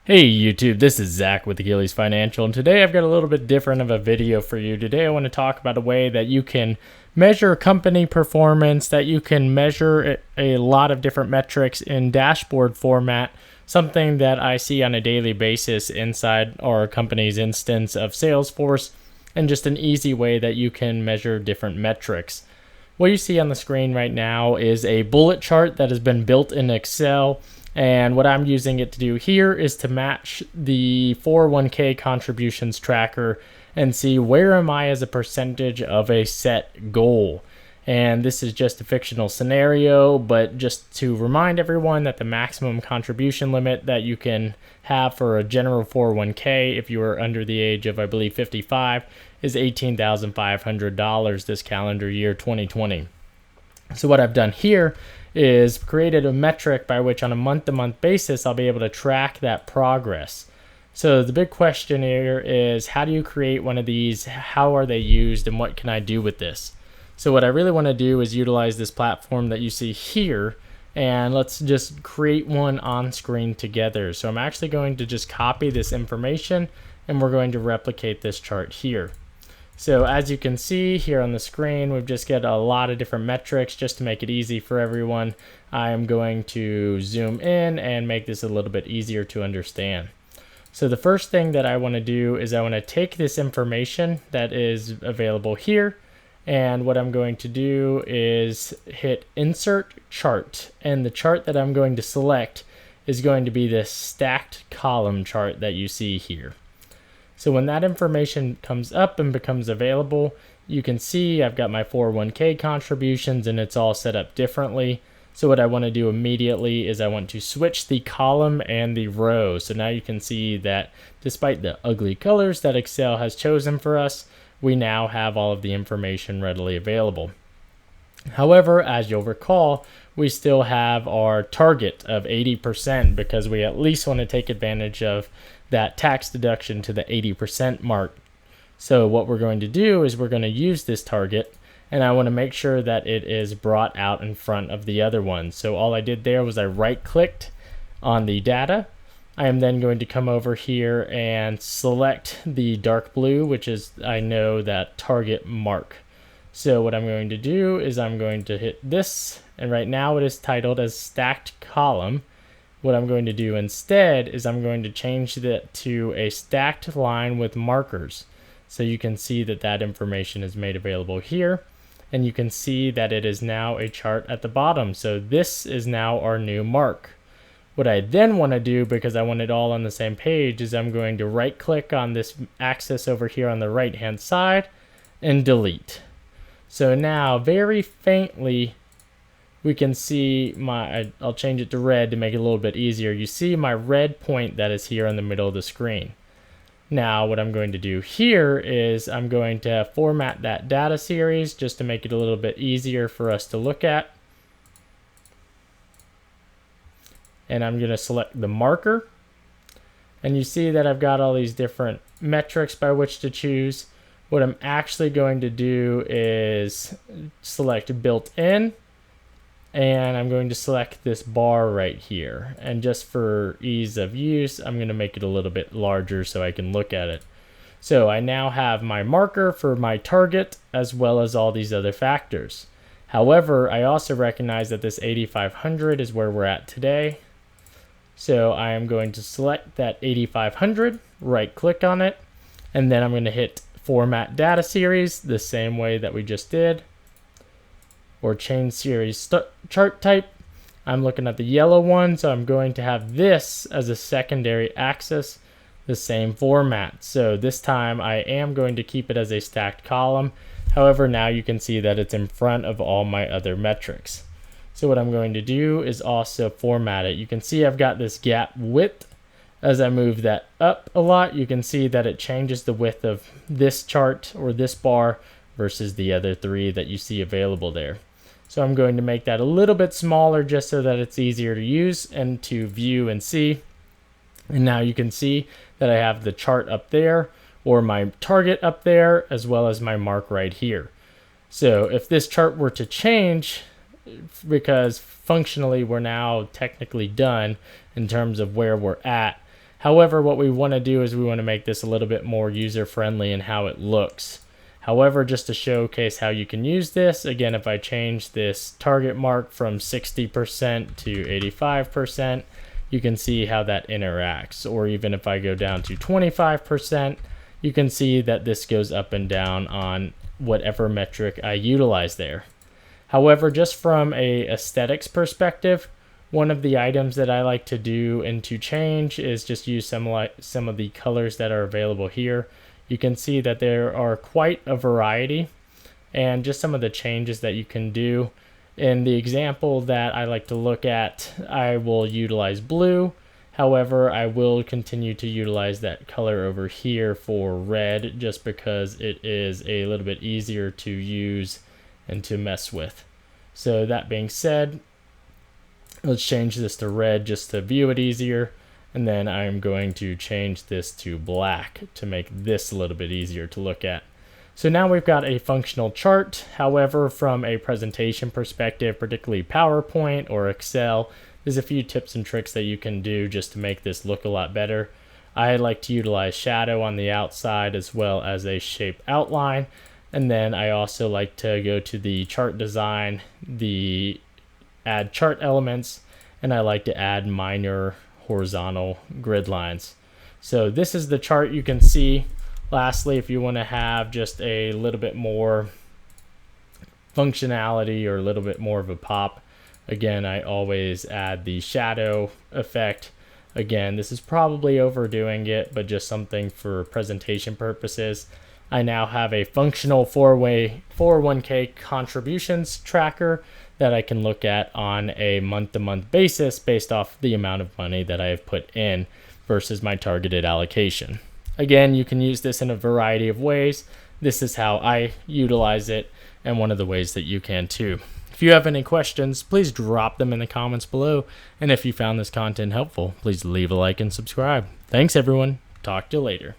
Hey YouTube, this is Zach with Achilles Financial, and today I've got a little bit different of a video for you. Today I want to talk about a way that you can measure company performance, that you can measure a lot of different metrics in dashboard format, something that I see on a daily basis inside our company's instance of Salesforce, and just an easy way that you can measure different metrics. What you see on the screen right now is a bullet chart that has been built in Excel. And what I'm using it to do here is to match the 401k contributions tracker and see where am I as a percentage of a set goal. And this is just a fictional scenario, but just to remind everyone that the maximum contribution limit that you can have for a general 401k if you are under the age of, I believe, 55 is $18,500 this calendar year 2020. So what I've done here is created a metric by which on a month-to-month basis I'll be able to track that progress. So the big question here is, how do you create one of these? How are they used, and what can I do with this? So what I really want to do is utilize this platform that you see here, and let's just create one on screen together. So I'm actually going to just copy this information and we're going to replicate this chart here. So as you can see here on the screen, we've just got a lot of different metrics. Just to make it easy for everyone, I am going to zoom in and make this a little bit easier to understand. So the first thing that I want to do is I want to take this information that is available here, and what I'm going to do is hit Insert Chart, and the chart that I'm going to select is going to be this stacked column chart that you see here. So when that information comes up and becomes available, you can see I've got my 401k contributions and it's all set up differently. So what I want to do immediately is I want to switch the column and the row. So now you can see that despite the ugly colors that Excel has chosen for us, we now have all of the information readily available. However, as you'll recall, we still have our target of 80% because we at least want to take advantage of that tax deduction to the 80% mark. So what we're going to do is we're going to use this target, and I want to make sure that it is brought out in front of the other one. So all I did there was I right-clicked on the data. I am then going to come over here and select the dark blue, which is, I know, that target mark. So what I'm going to do is I'm going to hit this, and right now it is titled as stacked column. What I'm going to do instead is I'm going to change that to a stacked line with markers. So you can see that that information is made available here, and you can see that it is now a chart at the bottom. So this is now our new mark. What I then want to do, because I want it all on the same page, is I'm going to right click on this axis over here on the right hand side and delete. So now very faintly we can see I'll change it to red to make it a little bit easier. You see my red point that is here in the middle of the screen. Now what I'm going to do here is I'm going to format that data series just to make it a little bit easier for us to look at. And I'm going to select the marker. And you see that I've got all these different metrics by which to choose. What I'm actually going to do is select built-in, and I'm going to select this bar right here. And just for ease of use, I'm going to make it a little bit larger so I can look at it. So I now have my marker for my target as well as all these other factors. However, I also recognize that this 8,500 is where we're at today. So I am going to select that 8,500, right click on it, and then I'm going to hit Format Data Series the same way that we just did, or change series chart type. I'm looking at the yellow one, so I'm going to have this as a secondary axis, the same format. So this time I am going to keep it as a stacked column. However, now you can see that it's in front of all my other metrics. So what I'm going to do is also format it. You can see I've got this gap width. As I move that up a lot, you can see that it changes the width of this chart or this bar versus the other three that you see available there. So I'm going to make that a little bit smaller just so that it's easier to use and to view and see. And now you can see that I have the chart up there, or my target up there, as well as my mark right here. So if this chart were to change, because functionally we're now technically done in terms of where we're at, However, what we want to do is we want to make this a little bit more user-friendly in how it looks. However, just to showcase how you can use this, again, if I change this target mark from 60% to 85%, you can see how that interacts. Or even if I go down to 25%, you can see that this goes up and down on whatever metric I utilize there. However, just from a aesthetics perspective, one of the items that I like to do and to change is just use some of the colors that are available here. You can see that there are quite a variety and just some of the changes that you can do. In the example that I like to look at, I will utilize blue. However, I will continue to utilize that color over here for red just because it is a little bit easier to use and to mess with. So that being said, let's change this to red just to view it easier. And then I'm going to change this to black to make this a little bit easier to look at. So now we've got a functional chart. However, from a presentation perspective, particularly PowerPoint or Excel, there's a few tips and tricks that you can do just to make this look a lot better. I like to utilize shadow on the outside as well as a shape outline. And then I also like to go to the chart design, the add chart elements, and I like to add minor horizontal grid lines. So this is the chart you can see. Lastly, if you want to have just a little bit more functionality or a little bit more of a pop, again, I always add the shadow effect. Again, this is probably overdoing it, but just something for presentation purposes. I now have a functional 401k contributions tracker that I can look at on a month-to-month basis based off the amount of money that I have put in versus my targeted allocation. Again, you can use this in a variety of ways. This is how I utilize it and one of the ways that you can too. If you have any questions, please drop them in the comments below. And if you found this content helpful, please leave a like and subscribe. Thanks everyone. Talk to you later.